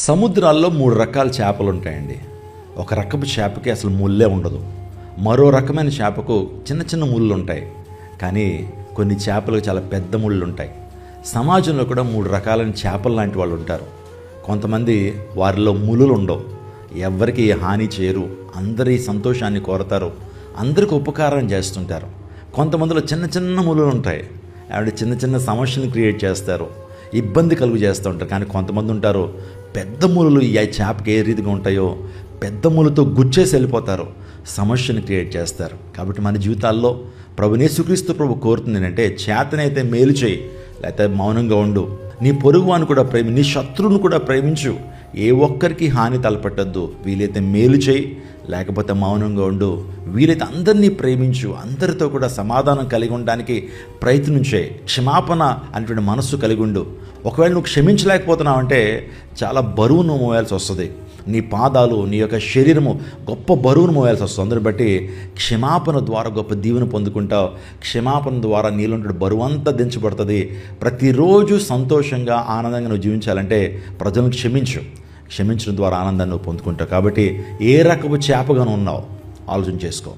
సముద్రాల్లో 3 రకాల చేపలు ఉంటాయండి. ఒక రకపు చేపకి అసలు ముల్లే ఉండదు. మరో రకమైన చేపకు చిన్న చిన్న ముళ్ళు ఉంటాయి. కానీ కొన్ని చేపలకు చాలా పెద్ద ముళ్ళు ఉంటాయి. సమాజంలో కూడా 3 రకాలైన చేపలు లాంటి వాళ్ళు ఉంటారు. కొంతమంది వారిలో ముళ్ళులు ఉండవు, ఎవ్వరికి హాని చేయరు, అందరి సంతోషాన్ని కోరతారు, అందరికి ఉపకారం చేస్తుంటారు. కొంతమందిలో చిన్న చిన్న ముళ్ళులు ఉంటాయి, ఆవిడ చిన్న చిన్న సమస్యలను క్రియేట్ చేస్తారు, ఇబ్బంది కలుగు చేస్తూ ఉంటారు. కానీ కొంతమంది ఉంటారు, పెద్ద ముళ్ళు ఈ చేపకి ఏ రీతిగా ఉంటాయో పెద్ద ముళ్ళతో గుచ్చేసి వెళ్ళిపోతారు, సమస్యను క్రియేట్ చేస్తారు. కాబట్టి మన జీవితాల్లో ప్రభుని యేసుక్రీస్తు ప్రభు కోరుతుంది ఏంటంటే, చేతనైతే మేలు చేయి, లేకపోతే మౌనంగా ఉండు, నీ పొరుగువాని కూడా నీ శత్రువును కూడా ప్రేమించు, ఏ ఒక్కరికి హాని తలపెట్టద్దు, వీలైతే మేలు చేయి, లేకపోతే మౌనంగా ఉండు, వీలైతే అందరినీ ప్రేమించు, అందరితో కూడా సమాధానం కలిగి ఉండడానికి ప్రయత్నం చేయి, క్షమాపణ అనేటువంటి మనస్సు కలిగి ఉండు. ఒకవేళ నువ్వు క్షమించలేకపోతున్నావు అంటే చాలా బరువును మోయాల్సి వస్తుంది. నీ పాదాలు, నీ యొక్క శరీరము గొప్ప బరువును మోయాల్సి వస్తుంది. అందుని బట్టి క్షమాపణ ద్వారా గొప్ప దీవెన పొందుకుంటావు. క్షమాపణ ద్వారా నీలో బరువు అంతా దించబడుతుంది. ప్రతిరోజు సంతోషంగా ఆనందంగా నువ్వు జీవించాలంటే ప్రజలను క్షమించడం ద్వారా ఆనందాన్ని నువ్వు పొందుకుంటావు. కాబట్టి ఏ రకపు చేపగాను ఉన్నావు ఆలోచన చేసుకో.